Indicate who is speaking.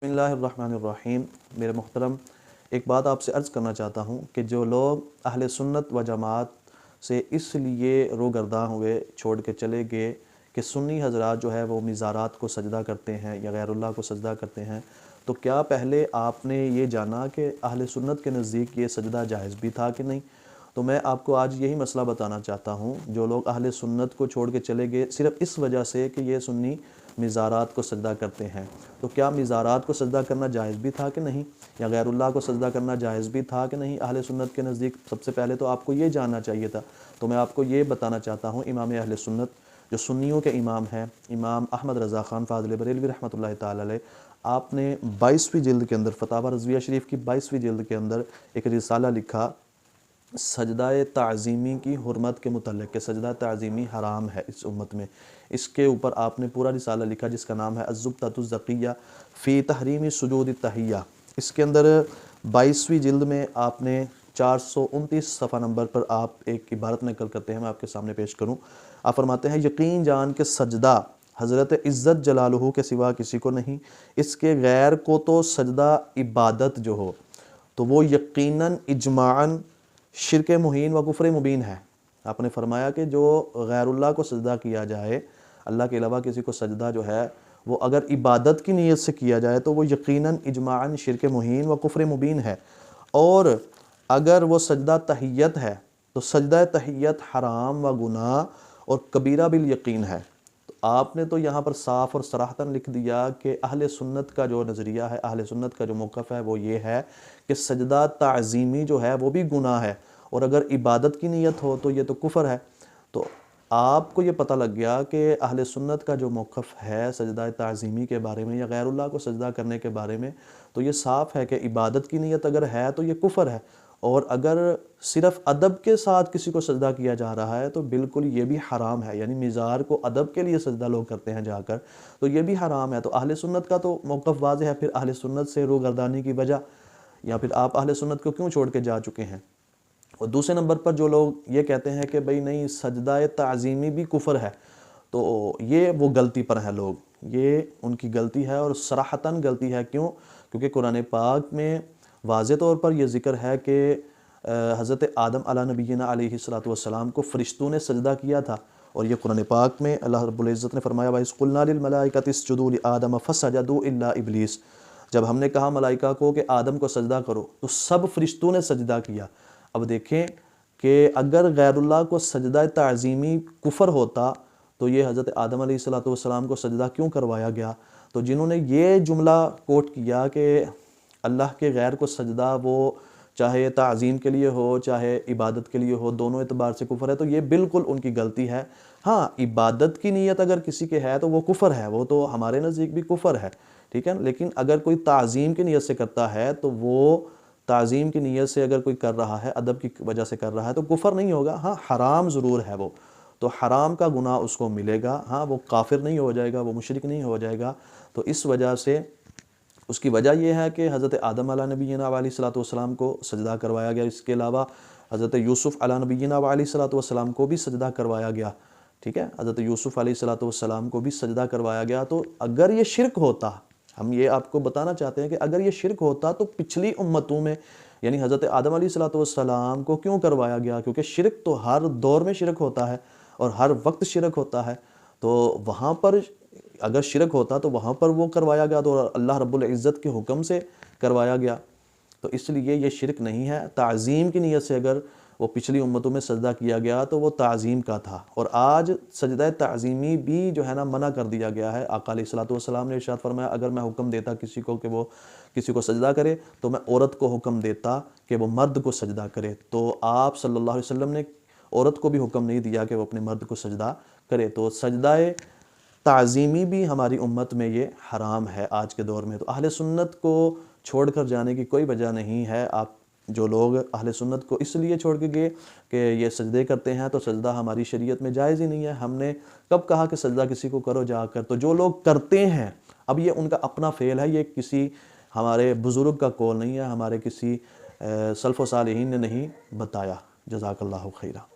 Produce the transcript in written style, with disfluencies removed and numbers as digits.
Speaker 1: بسم اللہ الرحمن الرحیم۔ میرے محترم، ایک بات آپ سے عرض کرنا چاہتا ہوں کہ جو لوگ اہل سنت و جماعت سے اس لیے روگرداں ہوئے، چھوڑ کے چلے گئے کہ سنی حضرات جو ہے وہ مزارات کو سجدہ کرتے ہیں یا غیر اللہ کو سجدہ کرتے ہیں، تو کیا پہلے آپ نے یہ جانا کہ اہل سنت کے نزدیک یہ سجدہ جائز بھی تھا کہ نہیں؟ تو میں آپ کو آج یہی مسئلہ بتانا چاہتا ہوں۔ جو لوگ اہل سنت کو چھوڑ کے چلے گئے صرف اس وجہ سے کہ یہ سنی مزارات کو سجدہ کرتے ہیں، تو کیا مزارات کو سجدہ کرنا جائز بھی تھا کہ نہیں، یا غیر اللہ کو سجدہ کرنا جائز بھی تھا کہ نہیں اہل سنت کے نزدیک؟ سب سے پہلے تو آپ کو یہ جاننا چاہیے تھا۔ تو میں آپ کو یہ بتانا چاہتا ہوں، امام اہل سنت جو سنیوں کے امام ہیں، امام احمد رضا خان فاضل بریلوی رحمۃ اللہ تعالی علیہ، آپ نے 22ویں جلد کے اندر، فتاوی رضویہ شریف کی 22ویں جلد کے اندر ایک رسالہ لکھا سجدہ تعظیمی کی حرمت کے متعلق، کہ سجدہ تعظیمی حرام ہے اس امت میں۔ اس کے اوپر آپ نے پورا رسالہ لکھا جس کا نام ہے الزبدۃ الزکیہ فی تحریم سجود التحیہ۔ اس کے اندر 22ویں جلد میں آپ نے 429 صفحہ نمبر پر آپ ایک عبارت نقل کرتے ہیں، میں آپ کے سامنے پیش کروں۔ آپ فرماتے ہیں، یقین جان کہ سجدہ حضرت عزت جلالہ کے سوا کسی کو نہیں، اس کے غیر کو تو سجدہ عبادت جو ہو تو وہ یقیناً اجماعاً شرک مہین و کفر مبین ہے۔ آپ نے فرمایا کہ جو غیر اللہ کو سجدہ کیا جائے، اللہ کے علاوہ کسی کو سجدہ جو ہے وہ اگر عبادت کی نیت سے کیا جائے تو وہ یقیناً اجماعاً شرک مہین و کفر مبین ہے، اور اگر وہ سجدہ تحیت ہے تو سجدہ تحیت حرام و گناہ اور کبیرہ بالیقین ہے۔ تو آپ نے تو یہاں پر صاف اور صراحتاً لکھ دیا کہ اہل سنت کا جو نظریہ ہے، اہل سنت کا جو موقف ہے وہ یہ ہے کہ سجدہ تعظیمی جو ہے وہ بھی گناہ ہے، اور اگر عبادت کی نیت ہو تو یہ تو کفر ہے۔ تو آپ کو یہ پتہ لگ گیا کہ اہل سنت کا جو موقف ہے سجدہ تعظیمی کے بارے میں یا غیر اللہ کو سجدہ کرنے کے بارے میں، تو یہ صاف ہے کہ عبادت کی نیت اگر ہے تو یہ کفر ہے، اور اگر صرف ادب کے ساتھ کسی کو سجدہ کیا جا رہا ہے تو بالکل یہ بھی حرام ہے، یعنی مزار کو ادب کے لیے سجدہ لوگ کرتے ہیں جا کر، تو یہ بھی حرام ہے۔ تو اہل سنت کا تو موقف واضح ہے، پھر اہل سنت سے روگردانی کی وجہ، یا پھر آپ اہل سنت کو کیوں چھوڑ کے جا چکے ہیں؟ اور دوسرے نمبر پر جو لوگ یہ کہتے ہیں کہ بھئی نہیں سجدہ تعظیمی بھی کفر ہے، تو یہ وہ غلطی پر ہیں لوگ، یہ ان کی غلطی ہے اور صراحتاً غلطی ہے۔ کیوں؟ کیونکہ قرآن پاک میں واضح طور پر یہ ذکر ہے کہ حضرت آدم علیہ نبینا علیہ السلام کو فرشتوں نے سجدہ کیا تھا، اور یہ قرآن پاک میں اللہ رب العزت نے فرمایا وَإِذْ قُلْنَا لِلْمَلَائِكَةِ اسْجُدُوا لِآدَمَ فَسَجَدُوا إِلَّا إِبْلِيسَ۔ جب ہم نے کہا ملائکہ کو کہ آدم کو سجدہ کرو تو سب فرشتوں نے سجدہ کیا۔ اب دیکھیں کہ اگر غیر اللہ کو سجدہ تعظیمی کفر ہوتا تو یہ حضرت آدم علیہ السلام کو سجدہ کیوں کروایا گیا؟ تو جنہوں نے یہ جملہ کوٹ کیا کہ اللہ کے غیر کو سجدہ وہ چاہے تعظیم کے لیے ہو چاہے عبادت کے لیے ہو، دونوں اعتبار سے کفر ہے، تو یہ بالکل ان کی غلطی ہے۔ ہاں، عبادت کی نیت اگر کسی کے ہے تو وہ کفر ہے، وہ تو ہمارے نزدیک بھی کفر ہے، ٹھیک ہے، لیکن اگر کوئی تعظیم کی نیت سے کرتا ہے تو وہ تعظیم کی نیت سے اگر کوئی کر رہا ہے، ادب کی وجہ سے کر رہا ہے تو کفر نہیں ہوگا۔ ہاں، حرام ضرور ہے وہ، تو حرام کا گناہ اس کو ملے گا، ہاں وہ کافر نہیں ہو جائے گا، وہ مشرک نہیں ہو جائے گا۔ تو اس وجہ سے اس کی وجہ یہ ہے کہ حضرت آدم علیہ نبینا علیہ السلام کو سجدہ کروایا گیا، اس کے علاوہ حضرت یوسف علیہ نبینا علیہ السلام کو بھی سجدہ کروایا گیا، ٹھیک ہے، حضرت یوسف علیہ السلام کو بھی سجدہ کروایا گیا۔ تو اگر یہ شرک ہوتا، ہم یہ آپ کو بتانا چاہتے ہیں کہ اگر یہ شرک ہوتا تو پچھلی امتوں میں یعنی حضرت آدم علیہ السلام کو کیوں کروایا گیا؟ کیونکہ شرک تو ہر دور میں شرک ہوتا ہے اور ہر وقت شرک ہوتا ہے، تو وہاں پر اگر شرک ہوتا تو وہاں پر وہ کروایا گیا تو اللہ رب العزت کے حکم سے کروایا گیا، تو اس لیے یہ شرک نہیں ہے۔ تعظیم کی نیت سے اگر وہ پچھلی امتوں میں سجدہ کیا گیا تو وہ تعظیم کا تھا، اور آج سجدہ تعظیمی بھی جو ہے نا منع کر دیا گیا ہے۔ آقا علیہ السلام نے ارشاد فرمایا اگر میں حکم دیتا کسی کو کہ وہ کسی کو سجدہ کرے تو میں عورت کو حکم دیتا کہ وہ مرد کو سجدہ کرے، تو آپ صلی اللہ علیہ وسلم نے عورت کو بھی حکم نہیں دیا کہ وہ اپنے مرد کو سجدہ کرے۔ تو سجدہ تعظیمی بھی ہماری امت میں یہ حرام ہے آج کے دور میں۔ تو اہل سنت کو چھوڑ کر جانے کی کوئی وجہ نہیں ہے۔ آپ جو لوگ اہل سنت کو اس لیے چھوڑ کے گئے کہ یہ سجدے کرتے ہیں تو سجدہ ہماری شریعت میں جائز ہی نہیں ہے، ہم نے کب کہا کہ سجدہ کسی کو کرو جا کر؟ تو جو لوگ کرتے ہیں اب یہ ان کا اپنا فعل ہے، یہ کسی ہمارے بزرگ کا قول نہیں ہے، ہمارے کسی سلف و صالحین نے نہیں بتایا۔ جزاک اللہ خیرہ۔